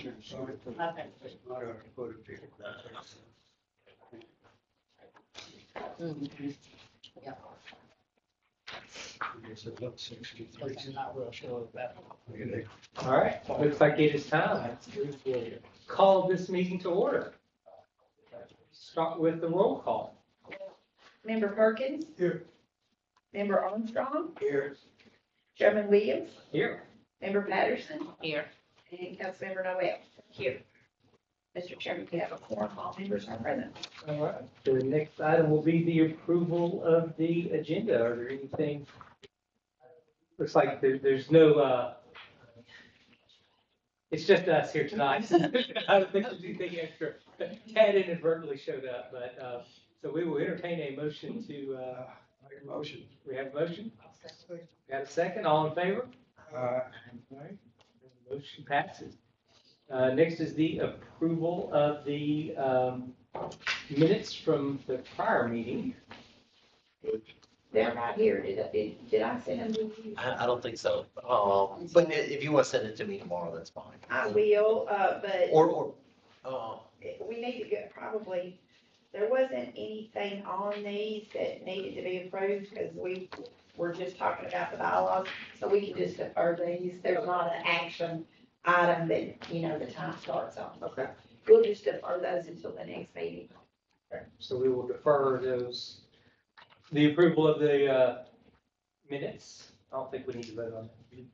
Yeah. Not real sure of that. All right, looks like it is time. Call this meeting to order. Start with the roll call. Member Perkins? Here. Member Armstrong? Here. Chairman Williams? Here. Member Patterson? Here. And Councilmember Noel? Here. Mr. Chairman, we have a quorum, all members are present. All right, the next item will be the approval of the agenda. Are there anything? Looks like there's no, it's just us here tonight. I don't think there's anything extra. Ted inadvertently showed up, but, so we will entertain a motion to, Make a motion. we have a motion? Got a second? All in favor? All right, motion passes. Next is the approval of the minutes from the prior meeting. They're not here, did I send them to you? I don't think so. But if you want to send it to me tomorrow, that's fine. I will, but Or, we need to get, probably, there wasn't anything on these that needed to be approved, because we were just talking about the bylaws, so we can just defer these, there's not an action item that, the time starts on. Okay. We'll just defer those until the next meeting. Okay, so we will defer those, the approval of the minutes. I don't think we need to vote on it.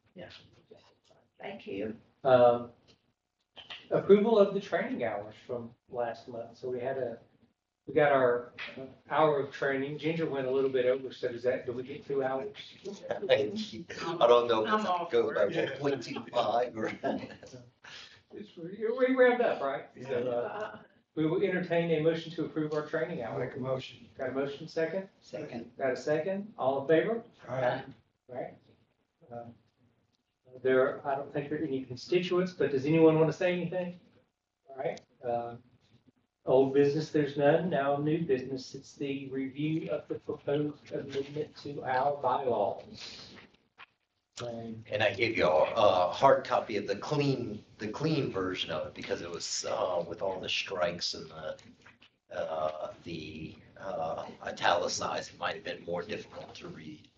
Thank you. Approval of the training hours from last month. So we got our hour of training. Ginger went a little bit over, so do we get 2 hours? I don't know if I'm all it goes by for it. 1.25 or. We round up, right? So we will entertain a motion to approve our training I'll hour. make a motion. Got a motion second? Second. Got a second? All in favor? Aye. Right. I don't think there are any constituents, but does anyone want to say anything? All right. Old business, there's none. Now new business, it's the review of the proposed amendment to our bylaws. And I gave you a hard copy of the clean version of it because it was with all the strikes and the italicized. It might have been more difficult to read.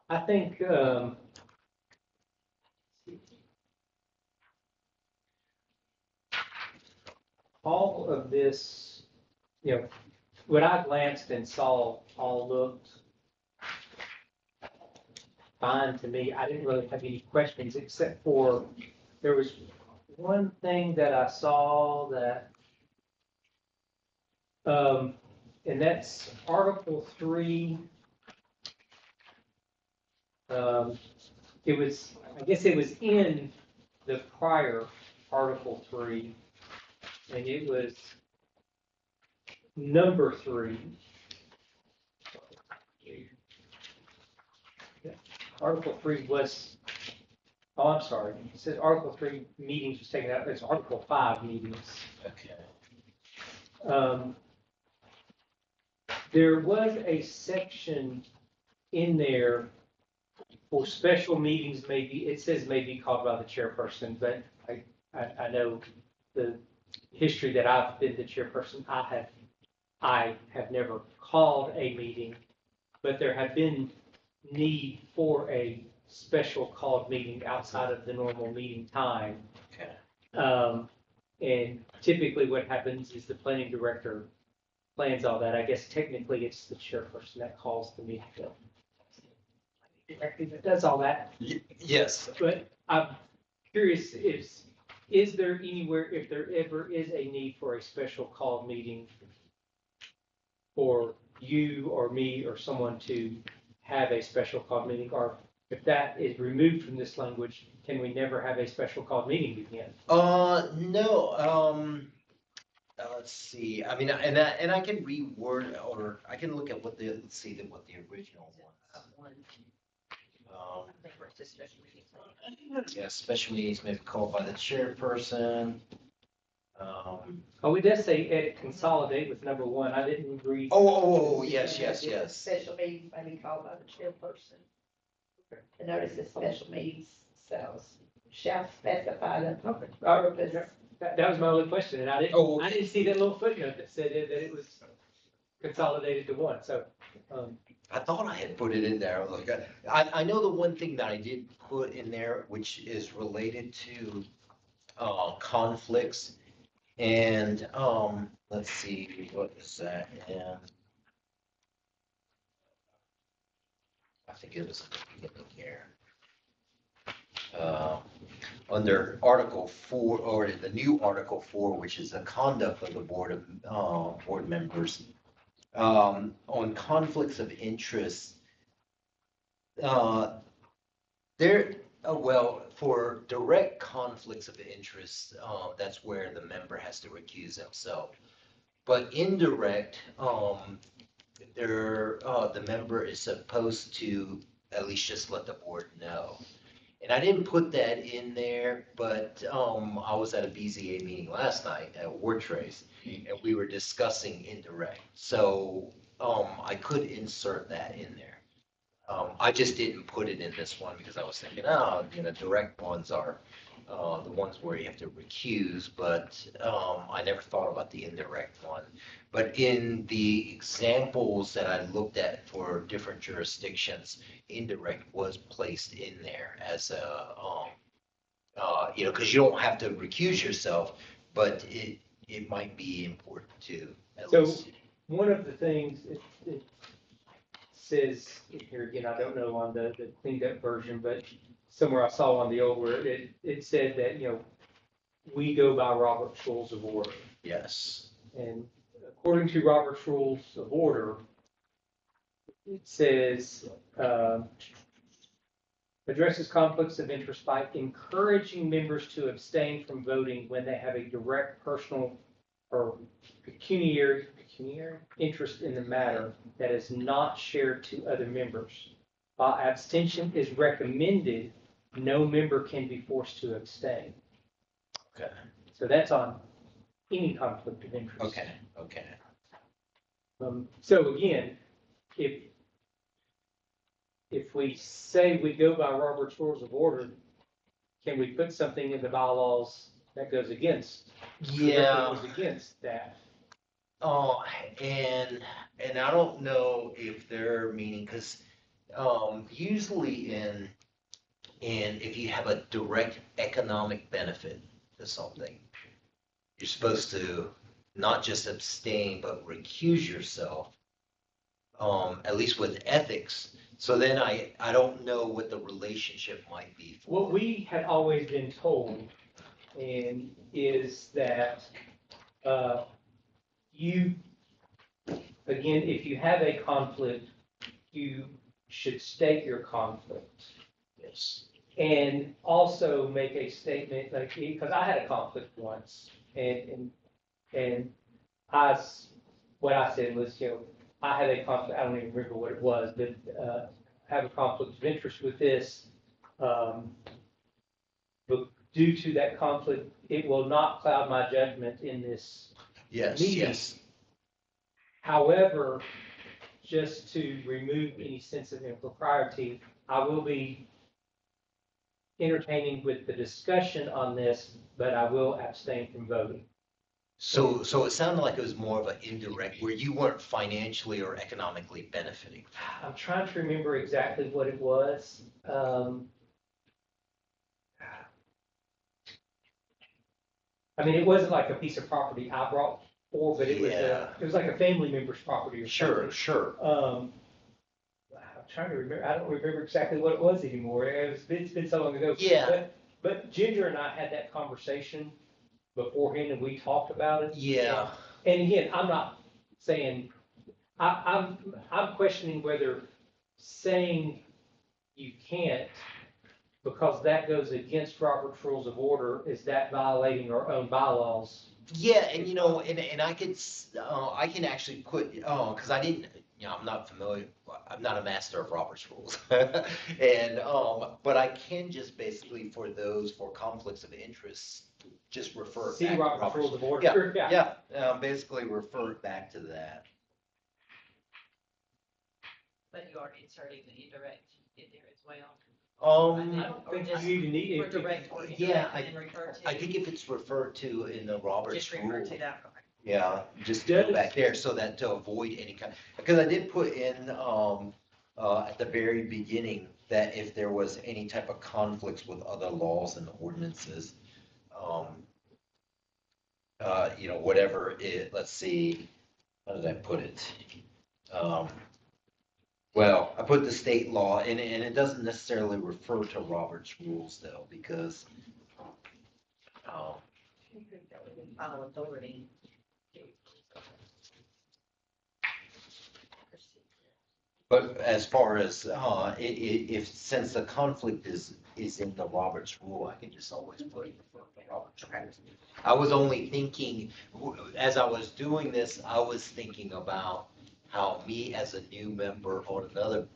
I think, all of this, when I glanced and saw all looked fine to me. I didn't really have any questions except for there was one thing that I saw that, and that's Article 3. I guess it was in the prior Article 3, and it was number 3. Article 3 was, oh, I'm sorry. It says Article 3 meetings was taken out. It's Article 5 meetings. Okay. There was a section in there for special meetings, maybe, it says may be called by the chairperson, but I know the history that I've been the chairperson, I have never called a meeting, but there have been need for a special called meeting outside of the normal meeting time. Okay. And typically what happens is the planning director plans all that. I guess technically it's the chairperson that calls the meeting. Director that does all that. Yes. But I'm curious, is there anywhere, if there ever is a need for a special called meeting for you or me or someone to have a special called meeting, or if that is removed from this language, can we never have a special called meeting again? No. Let's see. I mean, and I can reword or I can look at what the original one. Yeah, special meetings may be called by the chairperson. Oh, it does say edit consolidate with number 1. I didn't read. Oh, yes. Special meetings may be called by the chairperson. The notice of special meetings shall specify the Okay. All right. purpose. That was my only question, and Oh, I didn't see that little footnote that said that it was consolidated to one, so, I thought I had put it in there. Look, I know the one thing that I did put in there, which is related to conflicts. And let's see, what is that? And I think it was at the beginning here. Uh, Under Article 4, or the new Article 4, which is the conduct of the board members, on conflicts of interest. There, well, for direct conflicts of interest, that's where the member has to recuse himself. But indirect, the member is supposed to at least just let the board know. And I didn't put that in there, but I was at a BZA meeting last night at Ward Trace, and we were discussing indirect. So I could insert that in there. I just didn't put it in this one because I was thinking, direct ones are the ones where you have to recuse, but I never thought about the indirect one. But in the examples that I looked at for different jurisdictions, indirect was placed in there as a, because you don't have to recuse yourself, but it might be important to at So- least. one of the things it says here again, I don't know on the cleaned up version, but somewhere I saw on the old where it said that, we go by Robert's Rules of Order. Yes. And according to Robert's Rules of Order, it says, addresses conflicts of interest by encouraging members to abstain from voting when they have a direct personal or pecuniary interest in the matter that is not shared to other members. While abstention is recommended, no member can be forced to abstain. Okay. So that's on any conflict of interest. Okay. Okay. So again, if we say we go by Robert's Rules of Order, can we put something in the bylaws that goes against? Yeah. Goes against that. Oh, and I don't know if they're meaning, because usually if you have a direct economic benefit to something, you're supposed to not just abstain, but recuse yourself, at least with ethics. So then I don't know what the relationship might be for. What we had always been told and is that you, again, if you have a conflict, you should state your conflict. Yes. And also make a statement, like, because I had a conflict once, and what I said was, I had a conflict, I don't even remember what it was, but have a conflict of interest with this. But due to that conflict, it will not cloud my judgment in this Yes. meeting. Yes. However, just to remove any sense of impropriety, I will be entertaining with the discussion on this, but I will abstain from voting. So it sounded like it was more of an indirect, where you weren't financially or economically benefiting. I'm trying to remember exactly what it was. I mean, it wasn't like a piece of property I brought for, but it was like a family member's property or something. Sure. I'm trying to remember. I don't remember exactly what it was anymore. It's been so long ago. Yeah. But Ginger and I had that conversation beforehand, and we talked about it. Yeah. And again, I'm not saying I'm questioning whether saying you can't, because that goes against Robert's Rules of Order, is that violating our own bylaws? Yeah, and and I can actually put, because I didn't, I'm not familiar, I'm not a master of Robert's Rules. And, but I can just basically, for conflicts of interest, just refer See back to Robert's Rules of Order. Yeah, basically refer back to that. But you are inserting the indirect in there as well. I don't think just you even need For it. direct, Yeah, and then refer to. I think if it's referred to in the Roberts Just refer rule, to that. Okay. yeah, just to go Does- back there so that to avoid any kind, because I did put in, at the very beginning that if there was any type of conflicts with other laws and ordinances, um, whatever it, let's see, how did I put it? Um, well, I put the state law and it doesn't necessarily refer to Robert's rules though, because, um, Final authority. but as far as, if, since the conflict is in the Roberts rule, I can just always put the Roberts rules. I was only thinking, as I was doing this, I was thinking about how me as a new member on the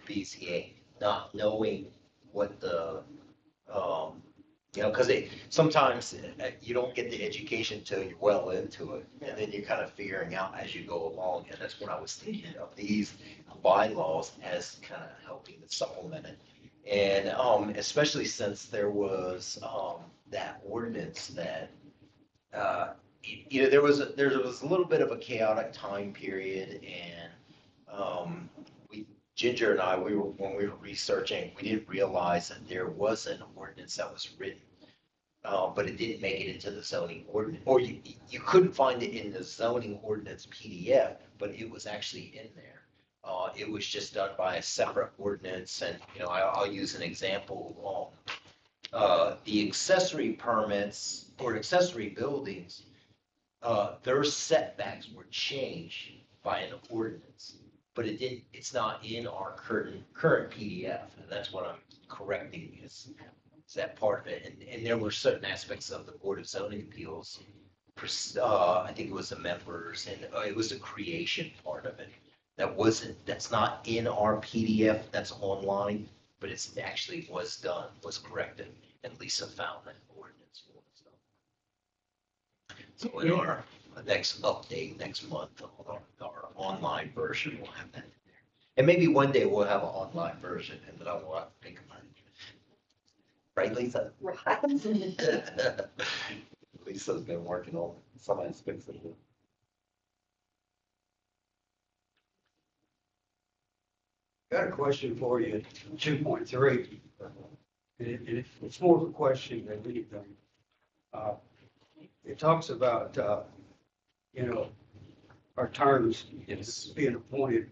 BCA, not knowing what the, because sometimes you don't get the education till you're well into it, and then you're kind of figuring out as you go along, and that's what I was thinking of these bylaws as kind of helping to supplement it. And especially since there was that ordinance that there was a little bit of a chaotic time period, and Ginger and I, when we were researching, we didn't realize that there was an ordinance that was written, but it didn't make it into the zoning ordinance, or you couldn't find it in the zoning ordinance PDF, but it was actually in there. It was just done by a separate ordinance, and I'll use an example. The accessory permits or accessory buildings, their setbacks were changed by an ordinance, but it's not in our current PDF, and that's what I'm correcting is that part of it. And there were certain aspects of the Board of Zoning Appeals, I think it was the members, and it was the creation part of it. That's not in our PDF, that's online, but it's actually was corrected, and Lisa found that ordinance for us. So in our next update next month, our online version will have that in there. And maybe one day we'll have an online version, and then I will have to think about it. Right, Lisa? Right. Lisa's been working on some aspects of it. Got a question for you, 2.3. It's more of a question than anything. It talks about, our terms being appointed.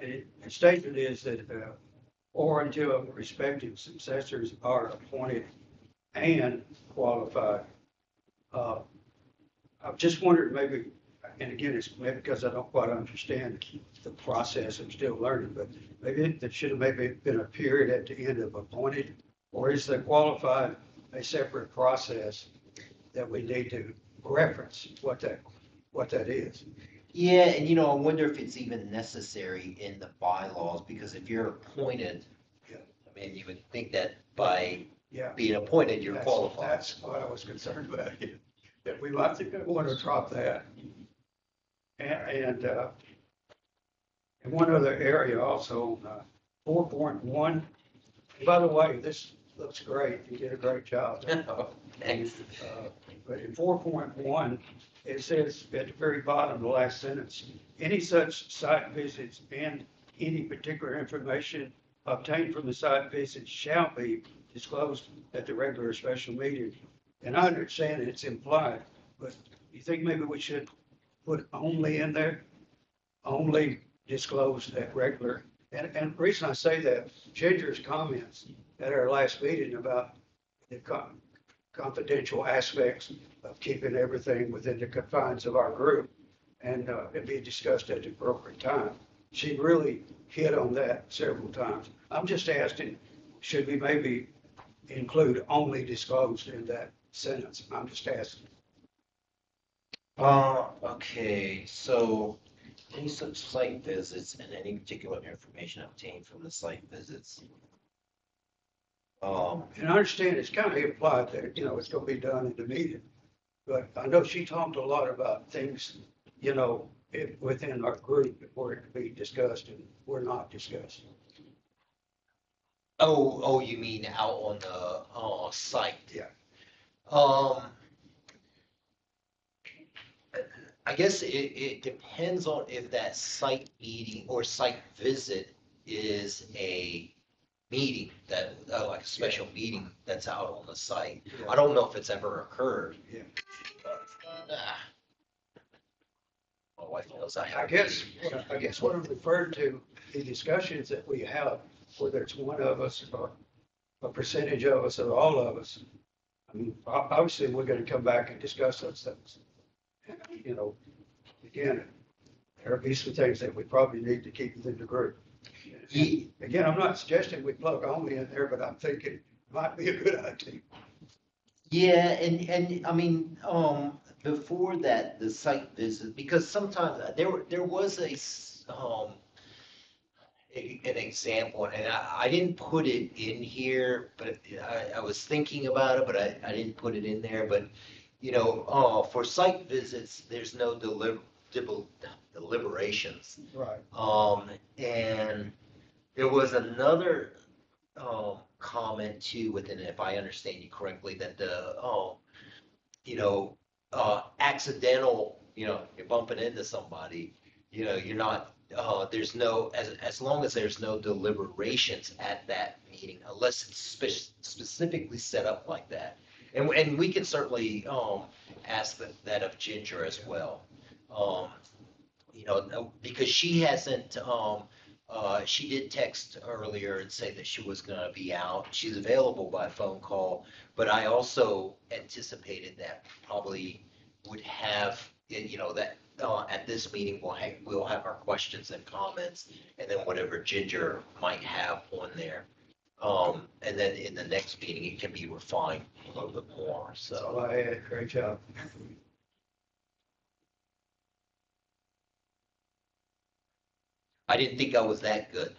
And it stated is that, or until respective successors are appointed and qualified. I've just wondered maybe, and again, it's maybe because I don't quite understand the process, I'm still learning, but maybe there should have maybe been a period at the end of appointed, or is the qualified a separate process that we need to reference what that is? Yeah, and I wonder if it's even necessary in the bylaws, because if you're appointed, Yeah. I mean, you would think that by Yeah. being appointed, you're That's- qualified. That's what I was concerned about, that we might want to drop that. And one other area also, 4.1, by the way, this looks great, you did a great job. Thanks. But in 4.1, it says at the very bottom, the last sentence, any such site visits and any particular information obtained from the site visits shall be disclosed at the regular special meeting. And I understand it's implied, but you think maybe we should put only in there? Only disclosed at regular. And the reason I say that, Ginger's comments at our last meeting about the confidential aspects of keeping everything within the confines of our group and it be discussed at the appropriate time. She really hit on that several times. I'm just asking, should we maybe include only disclosed in that sentence? I'm just asking. Okay, so any such site visits and any particular information obtained from the site visits. And I understand it's kind of implied that, it's going to be done in the meeting. But I know she talked a lot about things, within our group that were to be discussed and were not discussed. Oh, you mean out on the, site? Yeah. I guess it depends on if that site meeting or site visit is a meeting that, like a special meeting that's out on the site. I don't know if it's ever occurred. Yeah. Ah, my wife knows I have. I guess what I'm referring to, the discussions that we have, whether it's one of us or a percentage of us or all of us. I mean, obviously, we're gonna come back and discuss those things. You know, again, there'll be some things that we probably need to keep within the group. Again, I'm not suggesting we plug only in there, but I'm thinking it might be a good idea. Yeah, and I mean, before that, the site visit, because sometimes there was an example, and I didn't put it in here, but I was thinking about it, but I didn't put it in there, but, for site visits, there's no deliberations. Right. And there was another, comment too within it, if I understand you correctly, that accidental, you're bumping into somebody, you're not, there's no, as long as there's no deliberations at that meeting, unless it's specifically set up like that. And we can certainly, ask that of Ginger as well. Because she hasn't, she did text earlier and say that she was gonna be out. She's available by phone call, but I also anticipated that probably would have, that, at this meeting, we'll have our questions and comments, and then whatever Ginger might have on there. And then in the next meeting, it can be refined a little bit more, So so. I had great job. I didn't think I was that good.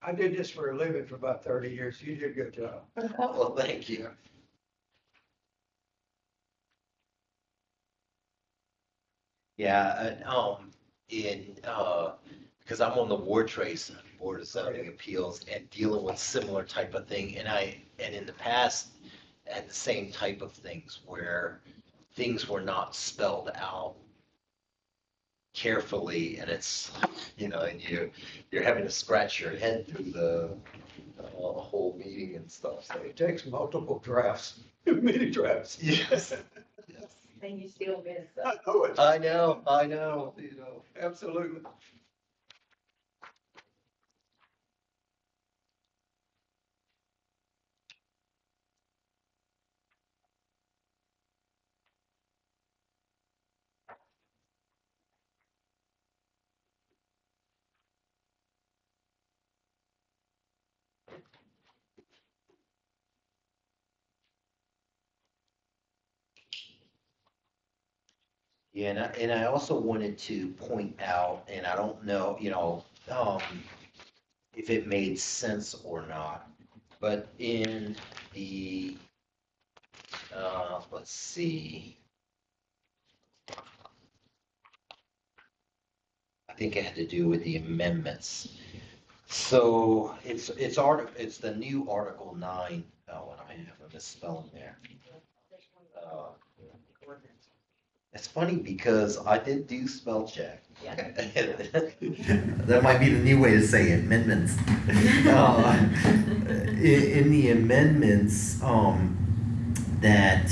I did this for a living for about 30 years. You did a good job. Well, thank you. Yeah, because I'm on the Ward Trace Board of Zoning Appeals and dealing with similar type of thing, and in the past, had the same type of things where things were not spelled out carefully, and it's, and you're having to scratch your head through the whole meeting and stuff, so. It takes multiple drafts, many drafts. Yes. And you still miss I them. know it. I know. Absolutely. Yeah, and I also wanted to point out, and I don't know, if it made sense or not, but in the, let's see. I think it had to do with the amendments. So it's the new Article 9. Oh, and I have a misspelling there. It's funny because I did do spell check. Yeah. That might be the new way to say it, amendments. In the amendments, that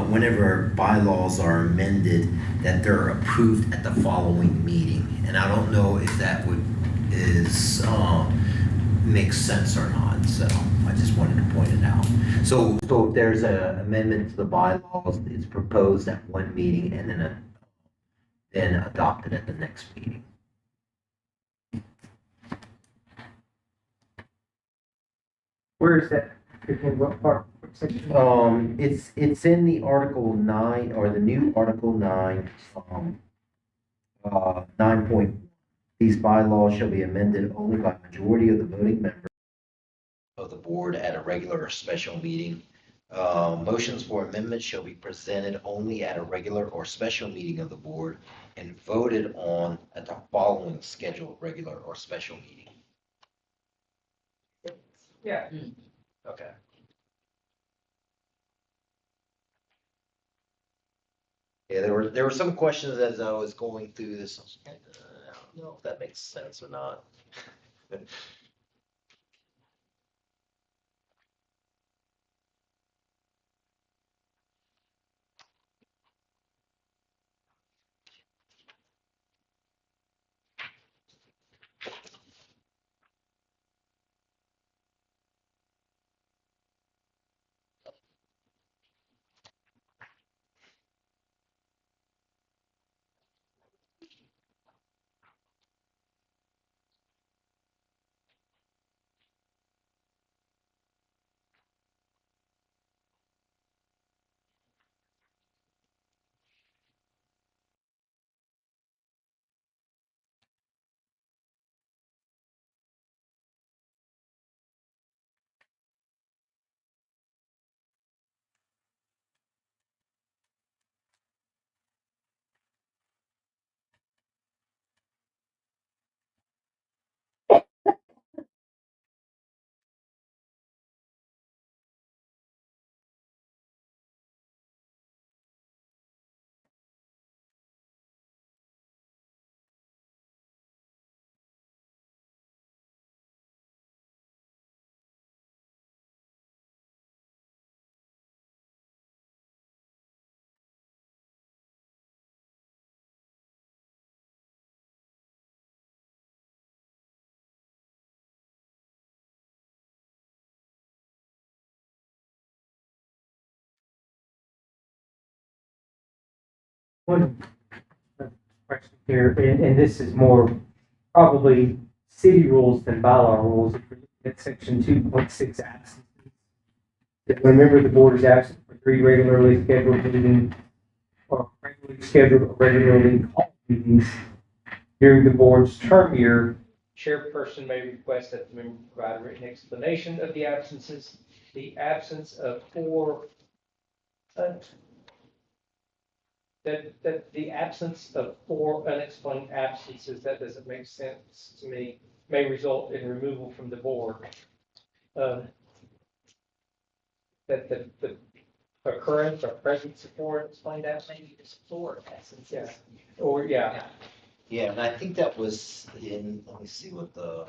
whenever bylaws are amended, that they're approved at the following meeting. And I don't know if that makes sense or not, so I just wanted to point it out. So if there's an amendment to the bylaws, it's proposed at one meeting and then adopted at the next meeting. Where is that? In what part? What section? It's in the Article 9, or the new Article 9, 9. These bylaws shall be amended only by majority of the voting members of the board at a regular or special meeting. Motions for amendments shall be presented only at a regular or special meeting of the board and voted on at the following scheduled regular or special meeting. Yeah. Okay. Yeah, there were some questions as I was going through this. I was like, I don't know if that makes sense or not. One question here, and this is more probably city rules than bylaw rules. If you're looking at section 2.6 absences, that when a member of the board is absent for 3 regularly scheduled meetings or regularly scheduled or regularly called meetings during the board's term year, chairperson may request that the member provide a written explanation of the absences. The absence of 4 that the absence of 4 unexplained absences, that doesn't make sense to me, may result in removal from the board. That the occurrence or presence of 4 unexplained absences. Maybe just 4 absences. Yeah. Or, yeah. Yeah, and I think that was in, let me see what the,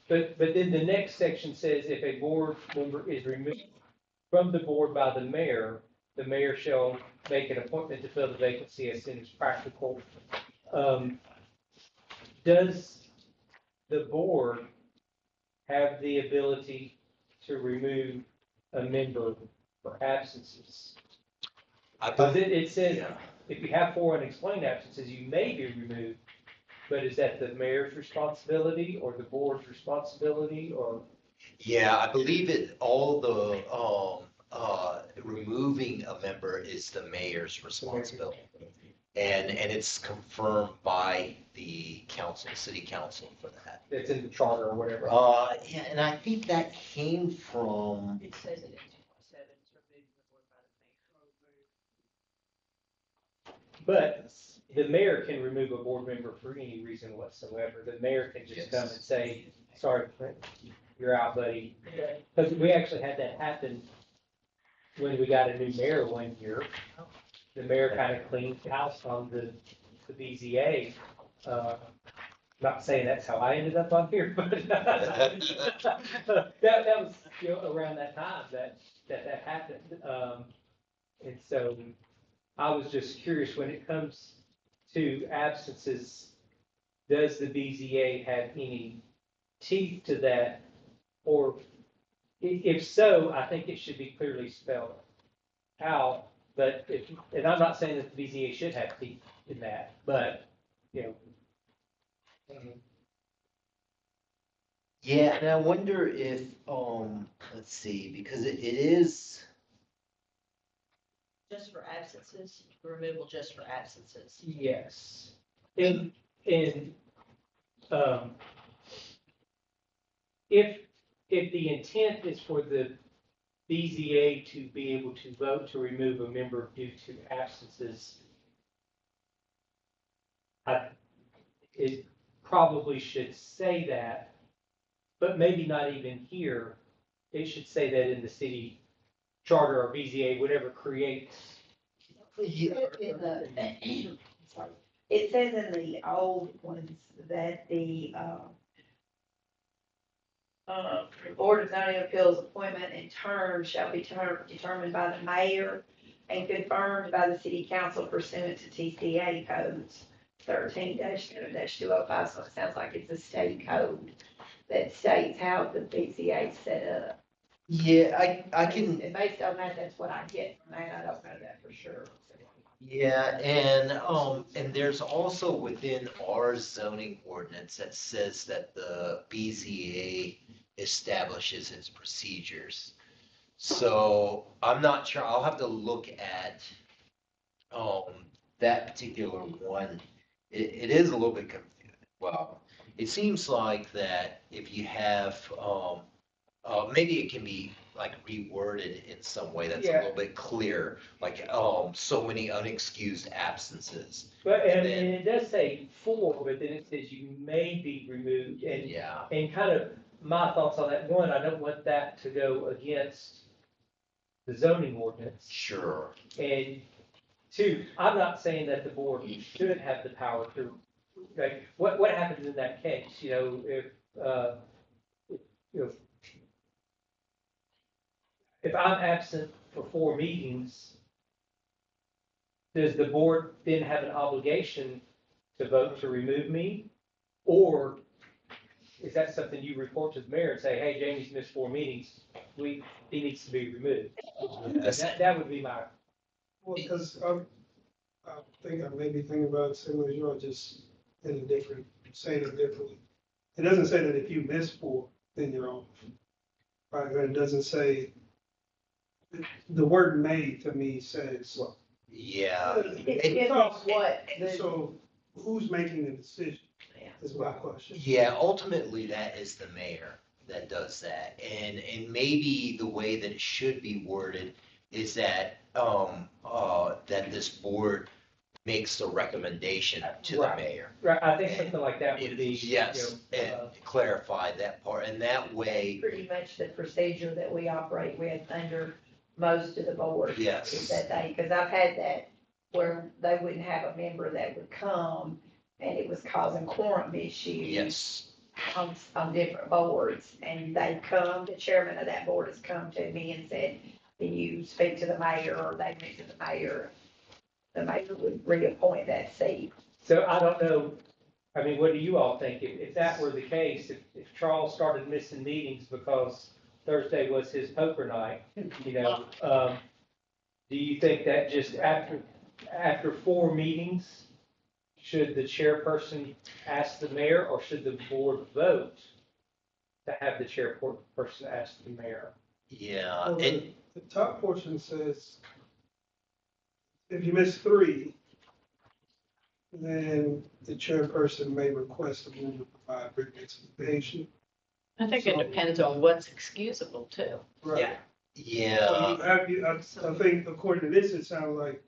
But then the next section says if a board member is removed from the board by the mayor shall make an appointment to fill the vacancy as soon as practical. Does the board have the ability to remove a member for absences? I Because thought, it says, yeah. if you have 4 unexplained absences, you may be removed, but is that the mayor's responsibility or the board's responsibility or? Yeah, I believe it, all the, removing a member is the mayor's responsibility. And it's confirmed by the council, city council for that. It's in the charter or whatever. Yeah, and I think that came from, It says it in 2.7, it's removed the board by the mayor. But the mayor can remove a board member for any reason whatsoever. The mayor can just come and say, sorry, you're out, buddy. Because we actually had that happen when we got a new mayor one year. The mayor kind of cleaned house on the BZA. Not saying that's how I ended up on here, but that was, around that time that happened. And so I was just curious, when it comes to absences, does the BZA have any teeth to that? Or if so, I think it should be clearly spelled out. But and I'm not saying that the BZA should have teeth in that, but, yeah, and I wonder if, let's see, because it is, Just for absences, removal just for absences. yes. And if the intent is for the BZA to be able to vote to remove a member due to absences, it probably should say that, but maybe not even here. It should say that in the city charter or BZA, whatever creates. Yeah. In the, sorry, it says in the old ones that the, Board of Zoning Appeals appointment and term shall be determined by the mayor and confirmed by the city council pursuant to TCA codes 13-7-205, so it sounds like it's a state code that states how the BCA is set up. Yeah, I can, And based on that, that's what I get from that, I don't know that for sure. yeah, and there's also within our zoning ordinance that says that the BZA establishes its procedures. So I'm not sure, I'll have to look at, that particular one. It is a little bit confusing. Well, it seems like that if you have, maybe it can be like reworded in some way that's a Yeah. little bit clear, like, so many unexcused absences. But, and And then- it does say 4, but then it says you may be removed, Yeah, and kind of my thoughts on that, one, I don't want that to go against the zoning ordinance. sure. And two, I'm not saying that the board should have the power to, like, what happens in that case, if, you know, if I'm absent for 4 meetings, does the board then have an obligation to vote to remove me? Or is that something you report to the mayor and say, hey, Jamie's missed 4 meetings, he needs to be removed? That's- That would be my, Well, because I think I may be thinking about it similar as you are, just in a different, saying it differently. It doesn't say that if you miss 4, then you're off. Right, and it doesn't say, the word may to me says. Yeah, It depends on what the, So who's making the decision Yeah. is my question. yeah, ultimately that is the mayor that does that. And maybe the way that it should be worded is that, that this board makes the recommendation to the Right. mayor. right, I think something like that would be. Yes, and clarify that part, and that way, pretty much the procedure that we operate with under most of the boards. Is yes, that because I've had that where they wouldn't have a member that would come and it was causing quorum issues. yes, On different boards, and they come, the chairman of that board has come to me and said, can you speak to the mayor, or they went to the mayor. The mayor would reappoint that seat. So I don't know, I mean, what do you all think? If that were the case, if Charles started missing meetings because Thursday was his poker night, do you think that just after 4 meetings, should the chairperson ask the mayor, or should the board vote to have the chairperson ask the mayor? yeah, Well, and, the top portion says, if you miss 3, then the chairperson may request a member to provide written explanation. I think it depends on what's excusable too. Right. yeah, So I think according to this, it sounds like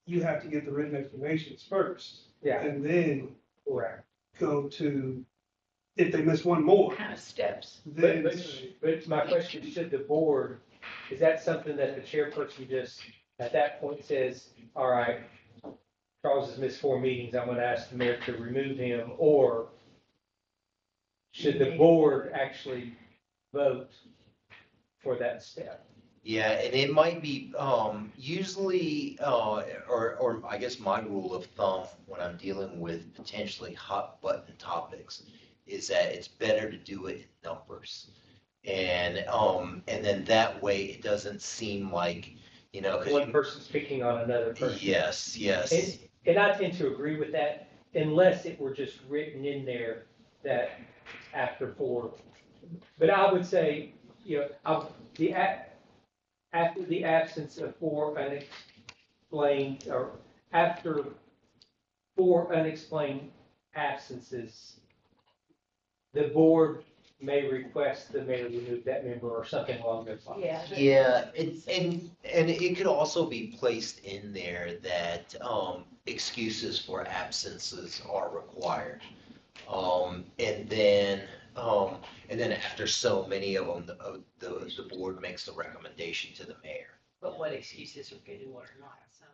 you have to get the written explanations first. Yeah, And then correct. go to, if they miss 1 more, Kind of steps. then But, say, but my question, should the board, is that something that the chairperson just, at that point says, all right, Charles has missed 4 meetings, I'm gonna ask the mayor to remove him, or should the board actually vote for that step? yeah, and it might be, usually, or I guess my rule of thumb when I'm dealing with potentially hot button topics is that it's better to do it in numbers. And then that way it doesn't seem like, cause One person's picking on another person. yes, yes, And I tend to agree with that, unless it were just written in there that after 4. But I would say, after the absence of 4 unexplained, or after 4 unexplained absences, the board may request the mayor remove that member or something along those lines. Yeah. yeah, and it could also be placed in there that, excuses for absences are required. And then, And then after so many of them, the board makes the recommendation to the mayor. But what excuses are good and what are not? Some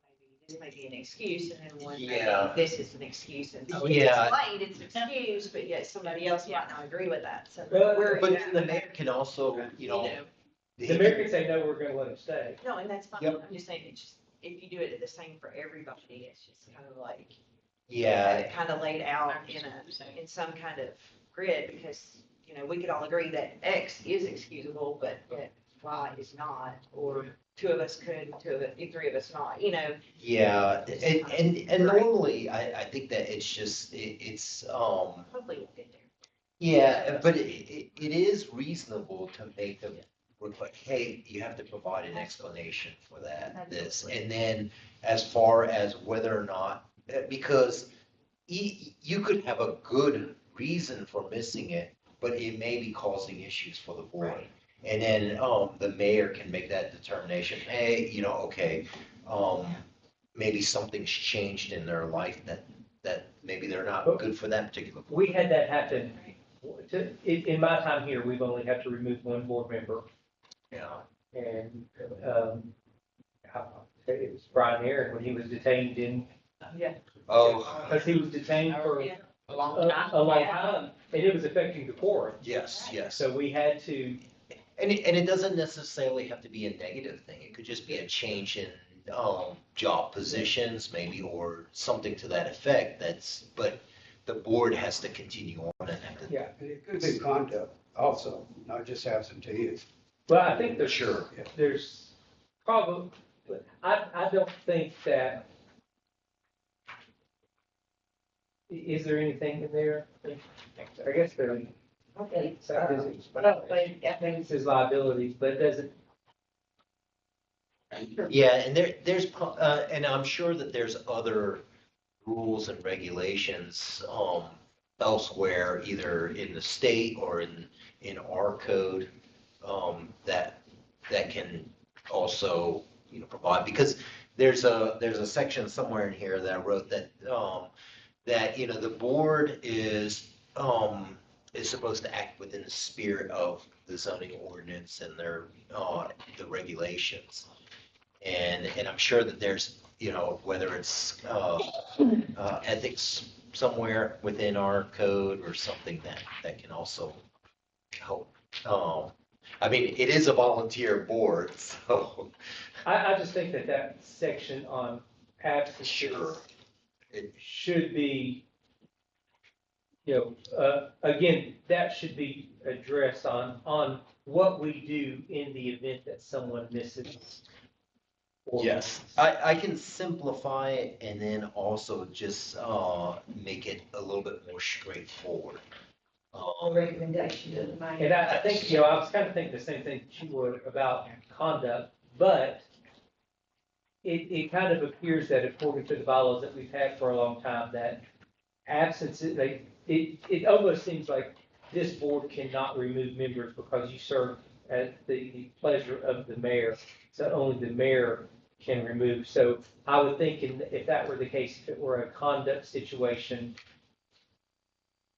maybe, this may be an excuse, and then one Yeah. maybe this is an excuse, and so it's Yeah. explained, it's an excuse, but yet somebody else might not agree with that, so. Well, we're- But then the mayor can also, you know. The mayor can say, no, we're gonna let them stay. No, and that's fine, Yep. I'm just saying, it's just, if you do it the same for everybody, it's just kind of like. Yeah, Kind of laid out in some kind of grid, because, you know, we could all agree that X is excusable, but that Y is not, or two of us could, three of us not, you know. yeah, and normally, I think that it's just, it's, Hopefully we'll get there. yeah, but it is reasonable to make them request, hey, you have to provide an explanation for that, this. And then as far as whether or not, because you could have a good reason for missing it, but it may be causing issues for the board. Right. And then, the mayor can make that determination, hey, you know, okay, maybe something's changed in their life that maybe they're not good for that particular. We had that happen. In my time here, we've only had to remove one board member, Yeah. and, it was Brian Aaron when he was detained in, Oh, because he was detained for Yeah. a long time, and it was affecting the quorum. yes, yes. So we had to, And it doesn't necessarily have to be a negative thing. It could just be a change in, job positions maybe, or something to that effect. But the board has to continue on and have to. yeah. And it could be conduct also, not just absenteeism. Well, I think there's, Sure. there's probably, I don't think that, is there anything in there? I guess there, Okay. I think it says liabilities, but it doesn't, Yeah, and and I'm sure that there's other rules and regulations, elsewhere, either in the state or in our code, that can also, you know, provide, because there's a section somewhere in here that I wrote that, you know, the board is supposed to act within the spirit of the zoning ordinance and the regulations. And I'm sure that there's, you know, whether it's, ethics somewhere within our code or something that can also help. I mean, it is a volunteer board, so. I just think that section on absences Sure. should be, you know, again, that should be addressed on what we do in the event that someone misses. or Yes, misses. I can simplify it and then also just, make it a little bit more straightforward. Recommendation to the mayor. And I think, you know, I was kind of thinking the same thing that you were about conduct, but it kind of appears that according to the bylaws that we've had for a long time, that absences, it almost seems like this board cannot remove members because you serve at the pleasure of the mayor. So only the mayor can remove. So I would think if that were the case, if it were a conduct situation,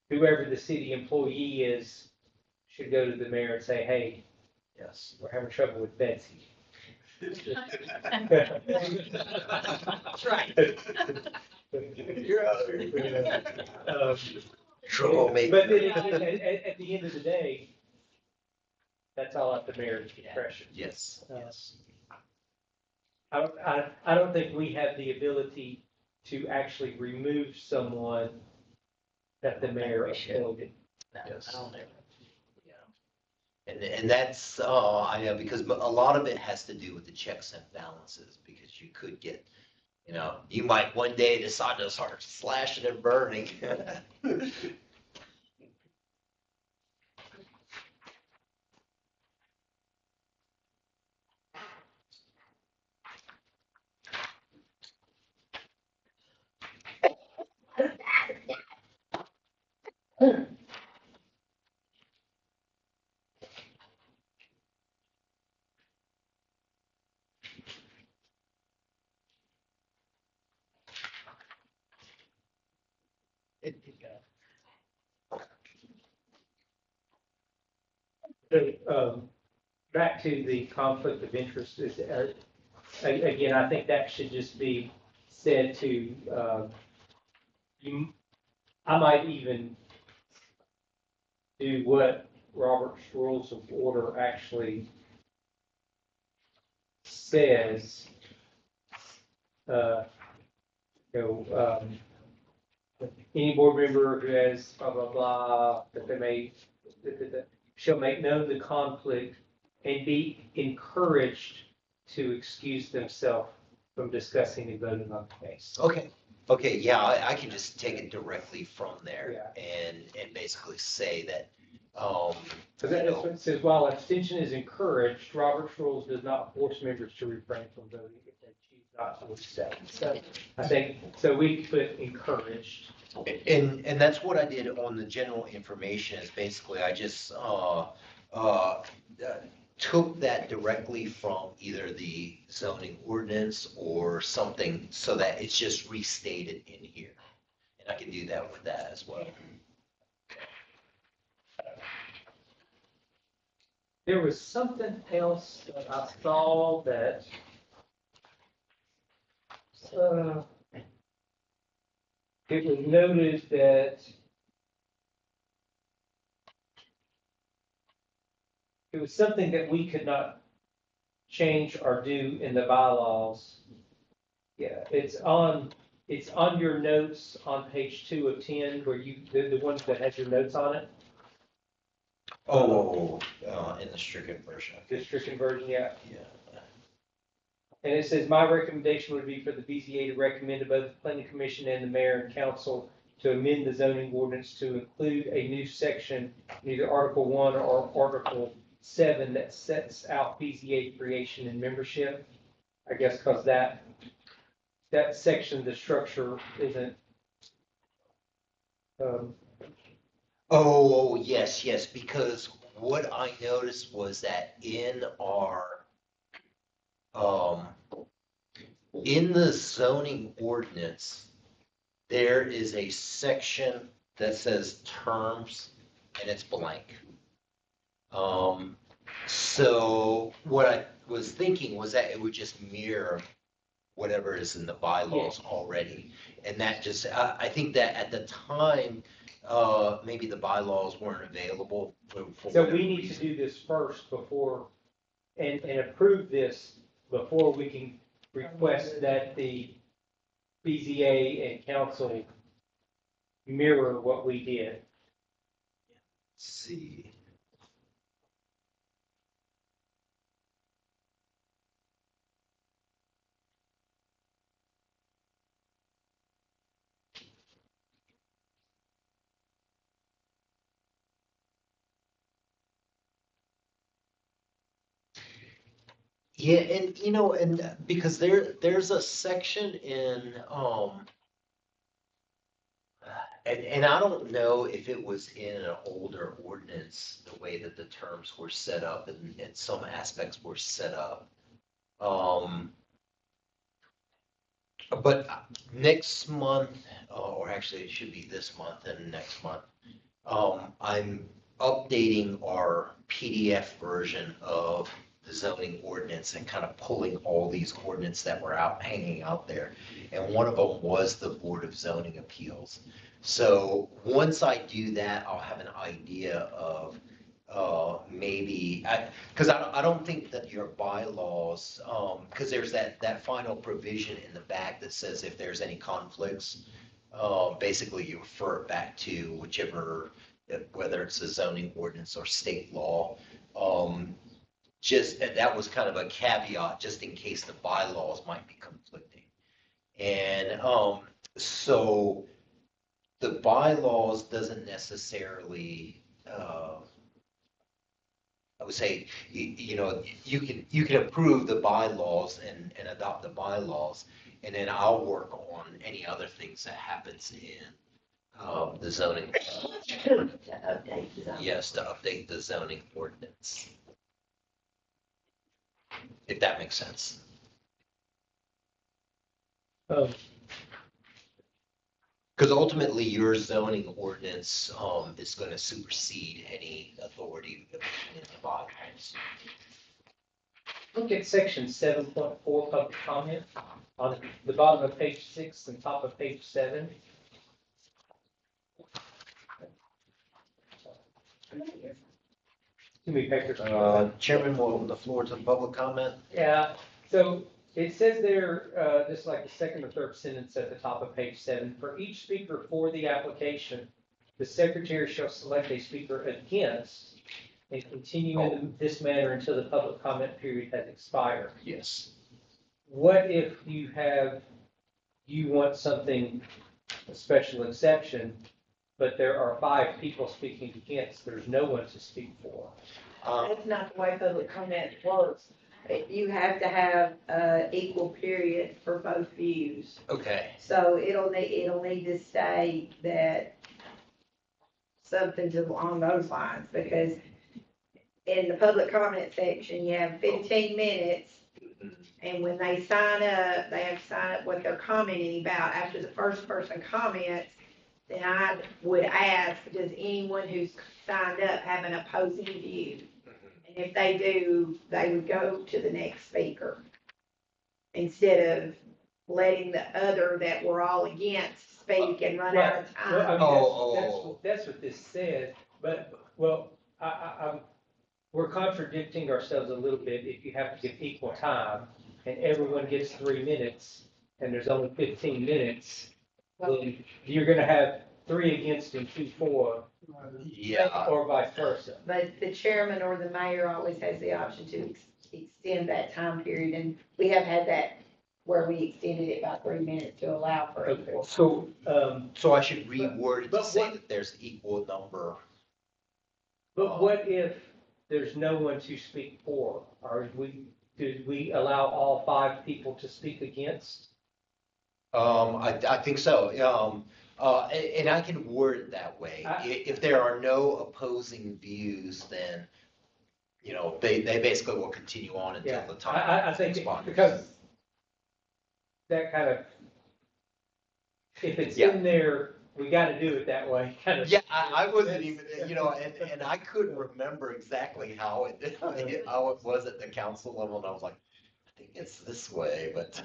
whoever the city employee is should go to the mayor and say, hey, Yes. we're having trouble with Betsy. That's right. You're out there. Troublemaker. But then at the end of the day, that's all at the mayor's discretion. Yes, yes. I don't think we have the ability to actually remove someone that the mayor appointed. No, Yes. I don't know. And that's, I know, because a lot of it has to do with the checks and balances, because you could get, you know, you might one day decide to start slashing and burning. back to the conflict of interest, again, I think that should just be said to, I might even do what Robert's Rules of Order actually says. Uh, any board member who has blah, blah, blah, that they may, that shall make known the conflict and be encouraged to excuse themselves from discussing and voting on the case. Okay, yeah, I can just take it directly from there Yeah. and basically say that, Because that's what it says, while abstention is encouraged, Robert's Rules does not force members to refrain from voting if they choose not to accept. So I think, so we put encouraged. and that's what I did on the general information is basically I just, took that directly from either the zoning ordinance or something so that it's just restated in here. And I can do that with that as well. There was something else that I saw that, it was noted that it was something that we could not change or do in the bylaws. Yeah, it's on your notes on page 2 of 10, where the ones that has your notes on it. In the stricken version. The stricken version, yeah. Yeah. And it says, my recommendation would be for the BZA to recommend to both the planning commission and the mayor and council to amend the zoning ordinance to include a new section, either Article 1 or Article 7, that sets out BZA creation and membership. I guess because that section, the structure isn't. Yes, because what I noticed was that in our, in the zoning ordinance, there is a section that says terms and it's blank. So what I was thinking was that it would just mirror whatever is in the bylaws already. And that just, I think that at the time, maybe the bylaws weren't available for So whatever we need to reason. do this first before, and approve this before we can request that the BZA and council mirror what we did. Let's see. Yeah, and and because there's a section in, and I don't know if it was in an older ordinance, the way that the terms were set up and some aspects were set up. But next month, or actually it should be this month and next month, I'm updating our PDF version of the zoning ordinance and kind of pulling all these ordinance that were hanging out there. And one of them was the Board of Zoning Appeals. So once I do that, I'll have an idea of maybe, because I don't think that your bylaws, because there's that final provision in the back that says if there's any conflicts, basically you refer it back to whichever, whether it's a zoning ordinance or state law. Just that was kind of a caveat, just in case the bylaws might be conflicting. And so the bylaws doesn't necessarily, I would say, you can approve the bylaws and adopt the bylaws, and then I'll work on any other things that happens in the zoning. To update the zone. Yes, to update the zoning ordinance. If that makes sense. Because ultimately, your zoning ordinance, is gonna supersede any authority in the bylaws. Look at section 7.4, public comment, on the bottom of page 6 and top of page 7. Too many papers. Chairman, will open the floor to the public comment. Yeah, so it says there, just like the second or third sentence at the top of page 7, for each speaker for the application, the secretary shall select a speaker against and continue in this manner until the public comment period has expired. Yes. What if you want something, a special exception, but there are 5 people speaking against, there's no one to speak for? That's not the way public comment works. You have to have, equal period for both views. Okay. So it'll need to state that something along those lines, because in the public comment section, you have 15 minutes. And when they sign up, they have to sign up what they're commenting about. After the first person comments, then I would ask, does anyone who's signed up have an opposing view? And if they do, they would go to the next speaker, instead of letting the other that we're all against speak and run out of Well, I time. mean, that's what this says, but, well, we're contradicting ourselves a little bit if you have to give equal time and everyone gets 3 minutes and there's only 15 minutes, then you're gonna have 3 against and 2 for, Yeah. or vice versa. But the chairman or the mayor always has the option to extend that time period, and we have had that where we extended it by 3 minutes to allow for Okay, equal. so, So I should reword it to but say what- that there's equal number. but what if there's no one to speak for? Did we allow all 5 people to speak against? I think so. And I can word it that way. If there are no opposing views, then, they basically will continue on until Yeah, the time. I think, expires. because that kind of, if it's Yeah. in there, we gotta do it that way, kind of. Yeah, I wasn't even, and I couldn't remember exactly how it was at the council level, and I was like, I think it's this way, but.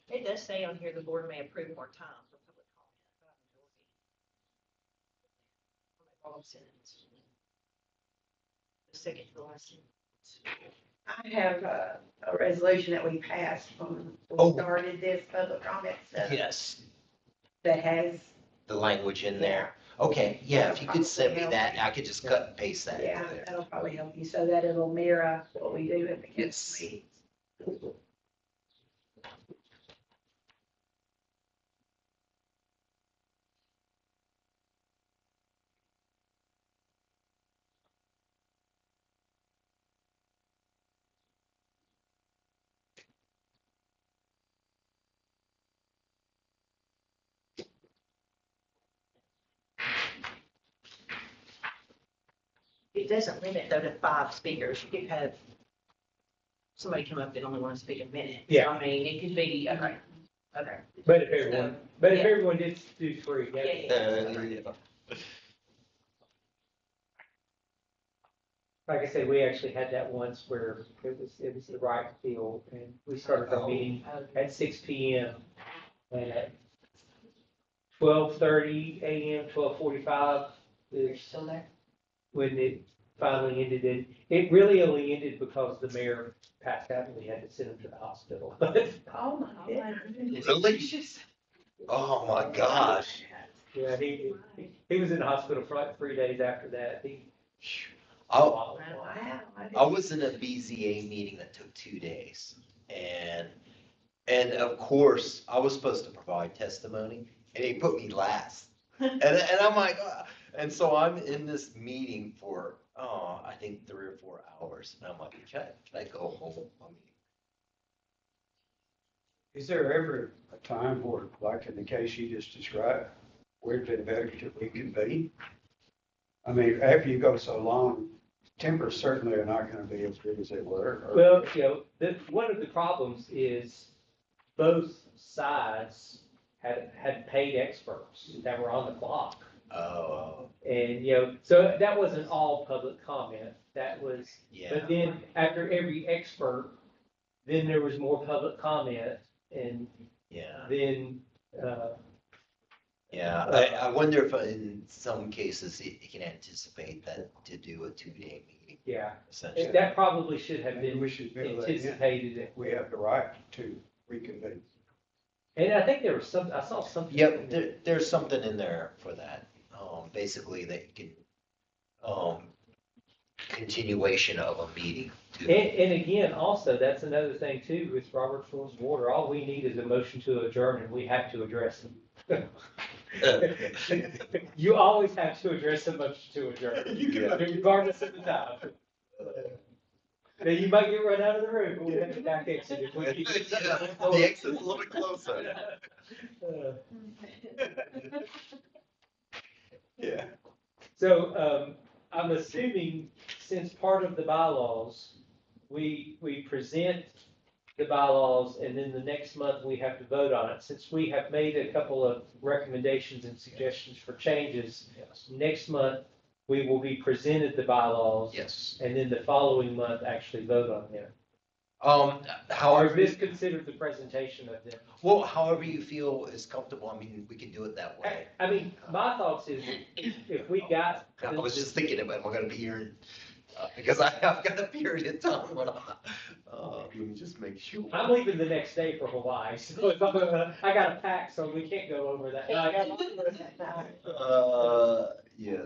It does say on here, the board may approve more time for public comment. The second to the last sentence. I have a resolution that we passed when Oh. we started this public comment stuff Yes. that has, The language in there. Okay, yeah, if you could send me that, I could just cut and paste that yeah, into there. that'll probably help you, so that it'll mirror what we do at the Yes. council meetings. It doesn't limit though to 5 speakers. You could have somebody come up that only wants to speak a minute. Yeah. I mean, it could be, okay. But if Yeah. everyone did do 3, Yeah, yeah. Like I said, we actually had that once where it was the right field, and we started our meeting at 6 PM. And at 12:30 AM, 12:45 You're is still there? when it finally ended. It really only ended because the mayor passed out and we had to send him to the hospital. Oh, my goodness. Really? Oh, my gosh. Yeah, he was in the hospital for like 3 days after that. Wow. I was in a BZA meeting that took 2 days, and of course, I was supposed to provide testimony, and he put me last. And I'm like, and so I'm in this meeting for, I think 3 or 4 hours, and I'm like, can I go home? I mean, Is there ever a time where, like in the case you just described, where it'd been better to reconvene? I mean, after you go so long, tempers certainly are not gonna be as good as they were. Well, one of the problems is both sides had paid experts that were on the clock. Oh, And, so that wasn't all public comment, that was, yeah. but then after every expert, then there was more public comment, and Yeah. then, Yeah, I wonder if in some cases it can anticipate that to do a 2-day meeting, yeah, essentially. that probably should have Maybe been we should build that in. anticipated. We have the right to reconvene. And I think there was I saw something. Yep, there's something in there for that. Basically that you can, continuation of a meeting. And again, also, that's another thing too, with Robert's Rules of Order, all we need is a motion to adjourn, and we have to address them. You always have to address a motion to adjourn, regardless of the time. Now, you might get run out of the room, but we have to back exit if we keep. The exit's a little bit closer. Yeah. So, I'm assuming, since part of the bylaws, we present the bylaws, and then the next month we have to vote on it. Since we have made a couple of recommendations and suggestions for changes, Yes. next month, we will be presented the bylaws, Yes. and then the following month actually vote on them. Or is However, this considered the presentation of them? well, however you feel is comfortable, I mean, we can do it that way. I mean, my thoughts is, if we got. I was just thinking, am I gonna be here? Because I've got a period of time when let me just make sure. I'm leaving the next day for Hawaii, so if I got to pack, so we can't go over that night. Yeah.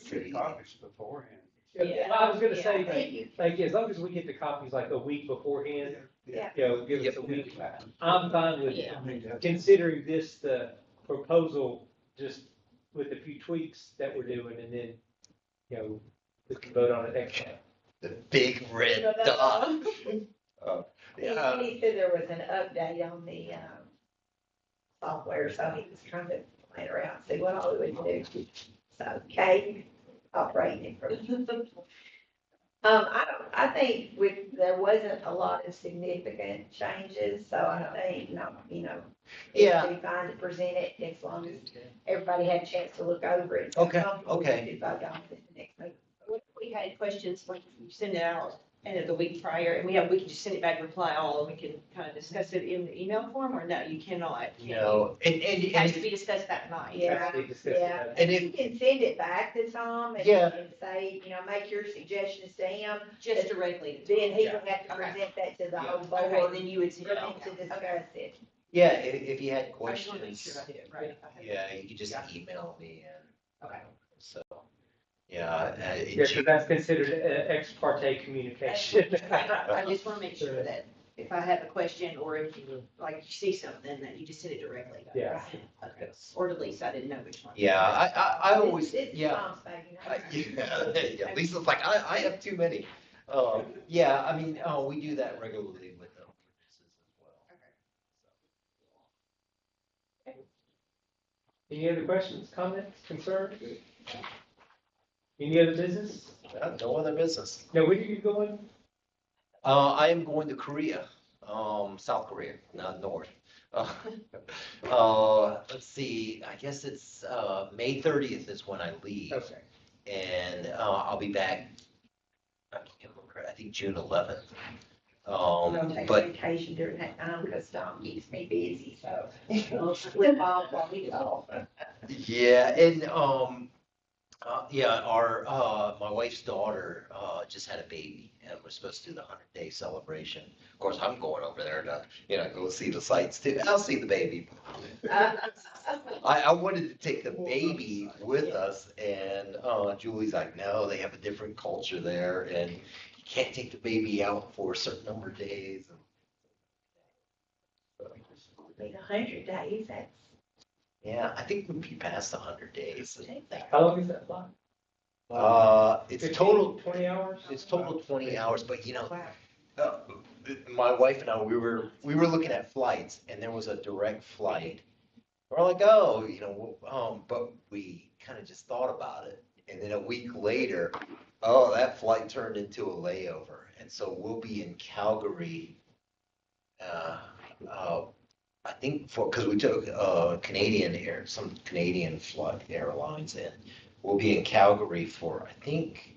Get copies beforehand. Well, I was gonna Yeah, say, thank you. like, as long as we get the copies like a week beforehand, Yeah. give us a Yep. week. I'm fine with Yeah. considering this the proposal, just with a few tweaks that we're doing, and then, we can vote on it next time. The big red dot. Yeah. He said there was an update on the, software, so he was trying to play around, see what all we would do. So, Kate, operating it for. I think there wasn't a lot of significant changes, so I think, Yeah. it'd be fine to present it as long as everybody had a chance to look over it. Okay, Comfortable, okay. we could vote on it at the next meeting. What if we had questions, like you send it out end of the week prior, and we can just send it back, reply all, and we can kind of discuss it in the email form, or no, you cannot? Can you? No, It has to be discussed that night. Yeah. Actually discussed Yeah, that. And and you can send it back to Tom and Yeah. and say, make your suggestions to him. Just directly. Then he will have to Okay. present that to the Yeah. whole Okay, board then you would send for it them out. to discuss it. yeah, if you had I just want to make questions, sure I did it right. yeah, you could just email me and, Okay. so, yeah. Yeah, because that's considered ex parte communication. I just want to make sure that if I have a question, or if you, like, you see something, that you just send it directly. Yeah. Okay. Or to Lisa, I didn't know which one. Yeah, I always, It's yeah. Tom's baby, Yeah, Lisa's like, I have too many. Yeah, I mean, we do that regularly with the ordinances as well. Any other questions, comments, concerns? Any other business? No other business. Now, where are you going? I am going to Korea, South Korea, not North. Let's see, I guess it's, May 30th is when I leave. Okay. And, I'll be back, I can't remember, I think June 11th. Don't take But vacation during that time, because Tom keeps me busy, so. I'll slip off while he's off. yeah, and, yeah, my wife's daughter, just had a baby, and we're supposed to do the 100-day celebration. Of course, I'm going over there to, go see the sights too. I'll see the baby. I wanted to take the baby with us, and, Julie's like, no, they have a different culture there, and you can't take the baby out for a certain number of days. I mean, 100 days, that's. Yeah, I think we'd be past 100 days. How long is that flight? It's 15, total, 20 hours? it's total 20 hours, but Wow. my wife and I, we were looking at flights, and there was a direct flight. We're like, oh, but we kind of just thought about it. And then a week later, that flight turned into a layover. And so we'll be in Calgary, I think because we took, some Canadian flight airlines in. We'll be in Calgary for, I think,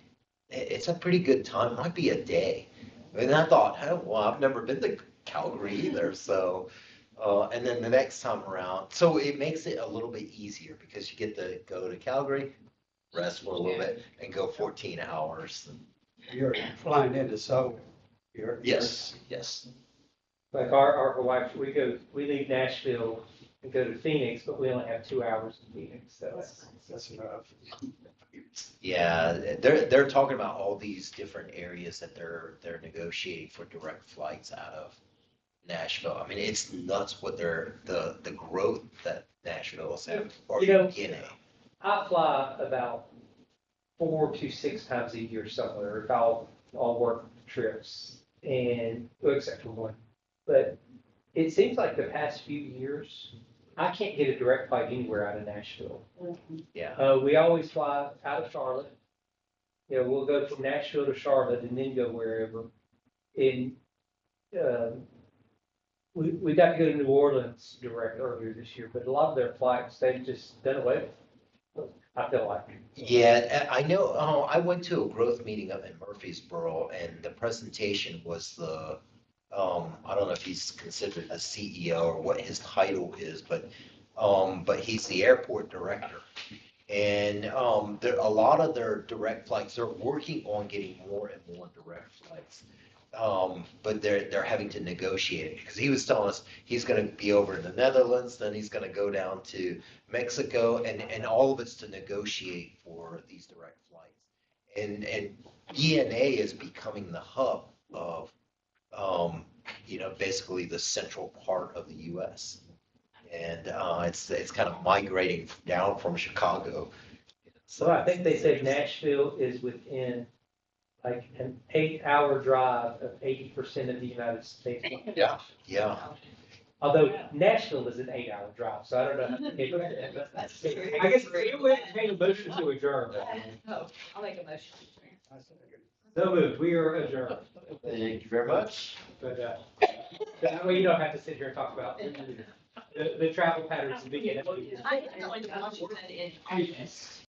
it's a pretty good time, might be a day. And I thought, oh, well, I've never been to Calgary either, so, and then the next time around, so it makes it a little bit easier because you get to go to Calgary, rest for a little bit, and go 14 hours. You're flying into Seoul. Yes, yes. Like our wife, we leave Nashville and go to Phoenix, but we only have 2 hours in Phoenix, so. That's enough. Yeah, they're talking about all these different areas that they're negotiating for direct flights out of Nashville. I mean, it's nuts what the growth that Nashville is having, or You know, DNA. I fly about 4 to 6 times a year somewhere, if I'll work trips, and, well, except for one. But it seems like the past few years, I can't get a direct flight anywhere out of Nashville. Yeah. We always fly out of Charlotte. You know, we'll go from Nashville to Charlotte and then go wherever. And we got to go to New Orleans direct earlier this year, but a lot of their flights, they've just done away with. I feel like. Yeah, I know. Oh, I went to a growth meeting up in Murfreesboro, and the presentation was I don't know if he's considered a CEO or what his title is, but he's the airport director. And a lot of their direct flights, they're working on getting more and more direct flights. But they're having to negotiate it because he was telling us he's going to be over in the Netherlands, then he's going to go down to Mexico, and all of it's to negotiate for these direct flights. And DNA is becoming the hub of, basically the central part of the U.S. And it's kind of migrating down from Chicago. So I think they said Nashville is within like an 8-hour drive of 80% of the United States. Yeah. Yeah. Although Nashville is an 8-hour drive, so I don't know. I guess we would make a motion to adjourn. Oh, I'll make a motion. So moved, we are adjourned. Thank you very much. But that way you don't have to sit here and talk about the travel patterns at the beginning. I am going to Washington in August.